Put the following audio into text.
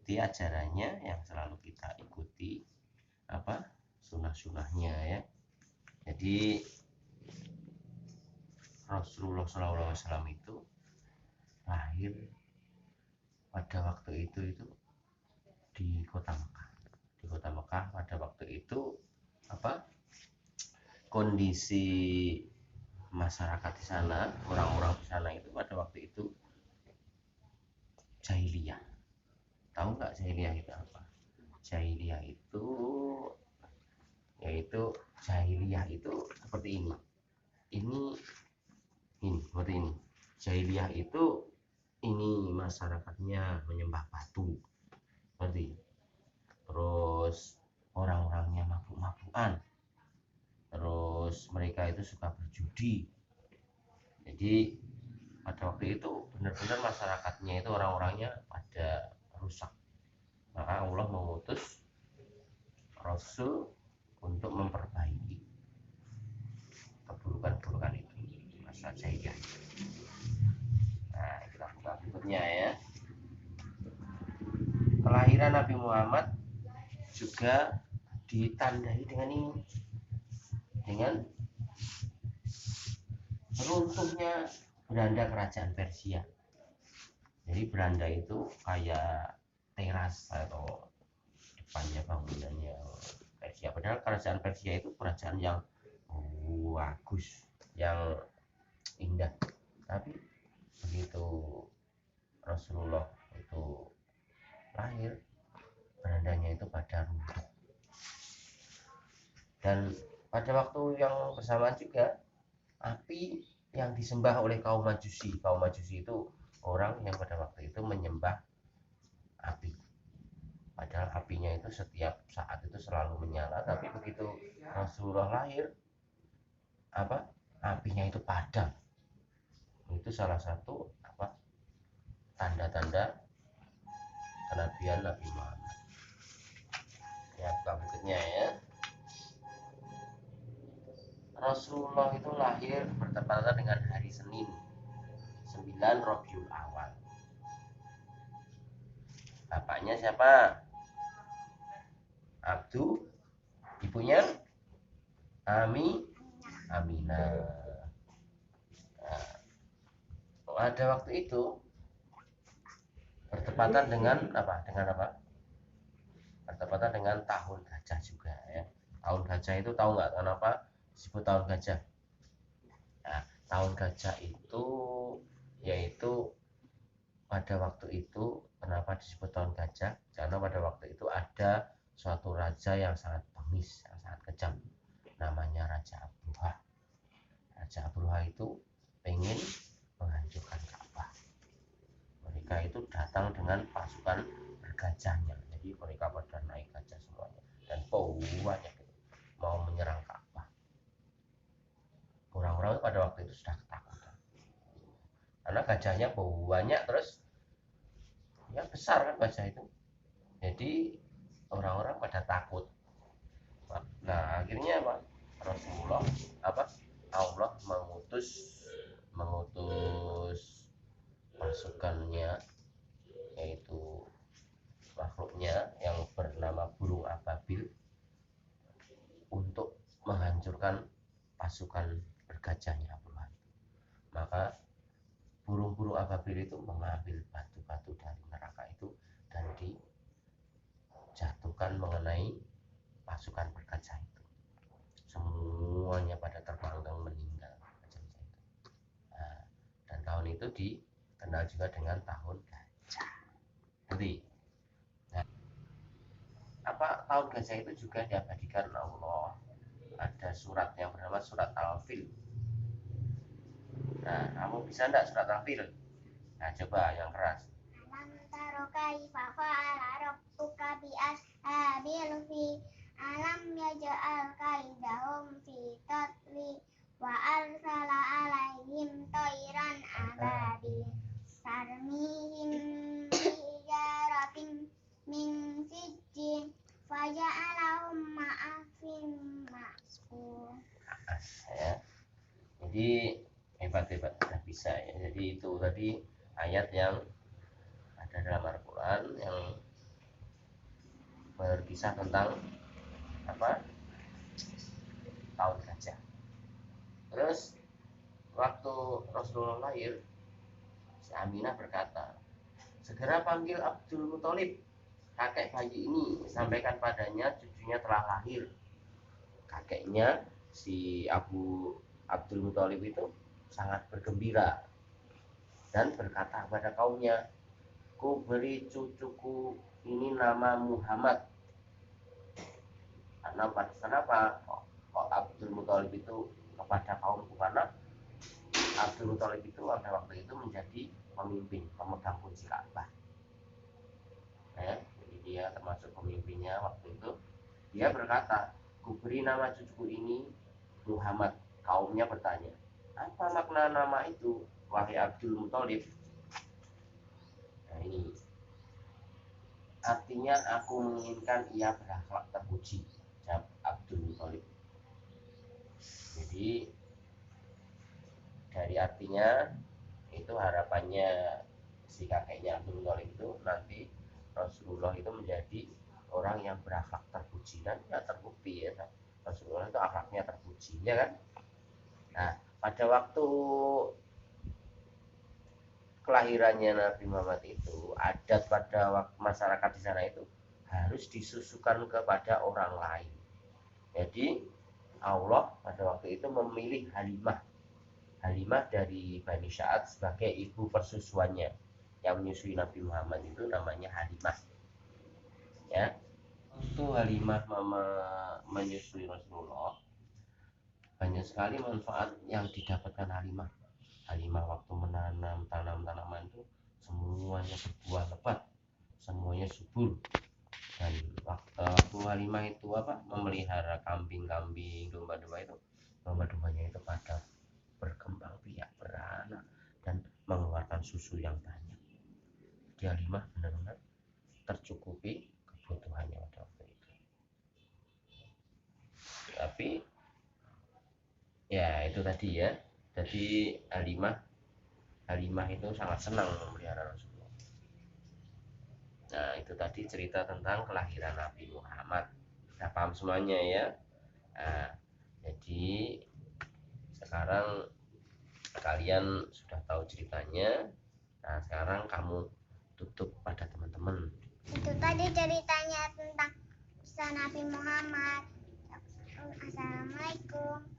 mengikuti ajarannya, yang selalu kita ikuti sunnah-sunnahnya ya. Jadi Rasulullah SAW itu lahir pada waktu itu di kota Mekah. Di kota Mekah pada waktu itu kondisi masyarakat di sana, orang-orang di sana itu pada waktu itu jahiliyah. Tahu nggak jahiliyah itu apa? Jahiliyah itu seperti ini. Ini seperti ini. Jahiliyah itu ini masyarakatnya menyembah batu. Seperti. Terus orang-orangnya mabuk-mabukan. Terus mereka itu suka berjudi. Jadi pada waktu itu benar-benar masyarakatnya itu orang-orangnya pada rusak. Maka Allah mengutus Rasul untuk memperbaiki keburukan-keburukan itu, masa jahiliyah. Nah, kita buka berikutnya ya. Kelahiran Nabi Muhammad juga ditandai dengan ini, dengan runtuhnya beranda kerajaan Persia. Jadi beranda itu kayak teras atau depannya bangunannya Persia. Padahal kerajaan Persia itu kerajaan yang bagus, yang indah. Tapi begitu Rasulullah itu lahir, berandanya itu pada runtuh. Dan pada waktu yang bersamaan juga api yang disembah oleh kaum Majusi. Kaum Majusi itu orang yang pada waktu itu menyembah api. Padahal apinya itu setiap saat itu selalu menyala, tapi begitu Rasulullah lahir, apinya itu padam. Itu salah satu tanda-tanda kenabian Nabi Muhammad. Ya, berikutnya ya. Rasulullah itu lahir bertepatan dengan hari Senin 9 Rabiul Awal. Bapaknya siapa? Abdu. Ibunya Aminah. Nah, pada waktu itu bertepatan dengan bertepatan dengan tahun gajah juga ya. Tahun gajah itu tahu nggak kenapa disebut tahun gajah? Nah, tahun gajah itu yaitu pada waktu itu kenapa disebut tahun gajah? Karena pada waktu itu ada suatu raja yang sangat bengis, yang sangat kejam, namanya Raja Abruha. Raja Abruha itu pengen menghancurkan Ka'bah. Mereka itu datang dengan pasukan bergajahnya. Jadi mereka pada naik gajah semuanya dan banyak mau menyerang Ka'bah. Orang-orang pada waktu itu sudah ketakutan karena gajahnya banyak, terus ya besar kan gajah itu. Jadi orang-orang pada takut. Nah, akhirnya Rasulullah Allah mengutus pasukannya, yaitu makhluknya yang bernama burung ababil, untuk menghancurkan pasukan bergajahnya Abdullah. Maka burung-burung ababil itu mengambil batu-batu dari neraka itu dan dijatuhkan mengenai pasukan bergajah itu. Semuanya pada terbang dan meninggal. Nah, dan tahun itu dikenal juga dengan tahun gajah. Jadi tahun gajah itu juga diabadikan Allah. Ada surat yang bernama surat Al-Fil. Nah, kamu bisa enggak surat Al-Fil? Nah, coba yang keras. Alam taro kaifa fa'ala rabbuka bi ashabil fil. Alam yaj'al kaidahum fi tadlil wa arsala alaihim tayran ababil sarmihim hijaratin min sijjin faja'alahum ma'afin ma'kul. Ya. Jadi hebat sudah bisa ya. Jadi itu tadi ayat yang ada dalam Al-Quran yang berkisah tentang apa, tahun gajah. Terus waktu Rasulullah lahir, si Aminah berkata, segera panggil Abdul Muthalib, kakek bayi ini, sampaikan padanya cucunya telah lahir. Kakeknya si Abdul Muthalib itu sangat bergembira dan berkata kepada kaumnya, ku beri cucuku ini nama Muhammad. Kenapa kok Abdul Muthalib itu kepada kaumku? Karena Abdul Muthalib itu pada waktu itu menjadi pemimpin, pemegang kunci Ka'bah. Jadi dia termasuk pemimpinnya waktu itu. Dia berkata, ku beri nama cucuku ini Muhammad. Kaumnya bertanya, apa makna nama itu, wahai Abdul Muthalib? Nah ini artinya, aku menginginkan ia berakhlak terpuji, jawab Abdul Muthalib. Jadi dari artinya itu harapannya si kakeknya Abdul Muthalib itu nanti Rasulullah itu menjadi orang yang berakhlak terpuji, dan ya terbukti ya, Rasulullah itu akhlaknya terpuji, ya kan? Nah, pada waktu kelahirannya Nabi Muhammad itu, adat pada waktu masyarakat di sana itu harus disusukan kepada orang lain. Jadi Allah pada waktu itu memilih Halimah dari Bani Sa'ad sebagai ibu persusuannya. Yang menyusui Nabi Muhammad itu namanya Halimah. Ya, itu Halimah menyusui Rasulullah, banyak sekali manfaat yang didapatkan Halimah. Halimah waktu menanam tanaman itu semuanya berbuah lebat, semuanya subur. Dan waktu Halimah itu memelihara kambing-kambing, domba-domba itu, domba-dombanya itu pada berkembang biak, beranak, dan mengeluarkan susu yang banyak. Jadi Halimah benar-benar tercukupi kebutuhannya pada waktu itu. Tapi ya itu tadi ya, jadi Halimah itu sangat senang memelihara Rasulullah. Nah itu tadi cerita tentang kelahiran Nabi Muhammad. Sudah paham semuanya ya? Nah, jadi sekarang kalian sudah tahu ceritanya. Nah sekarang kamu tutup pada teman-teman. Itu tadi ceritanya tentang kisah Nabi Muhammad. Assalamualaikum.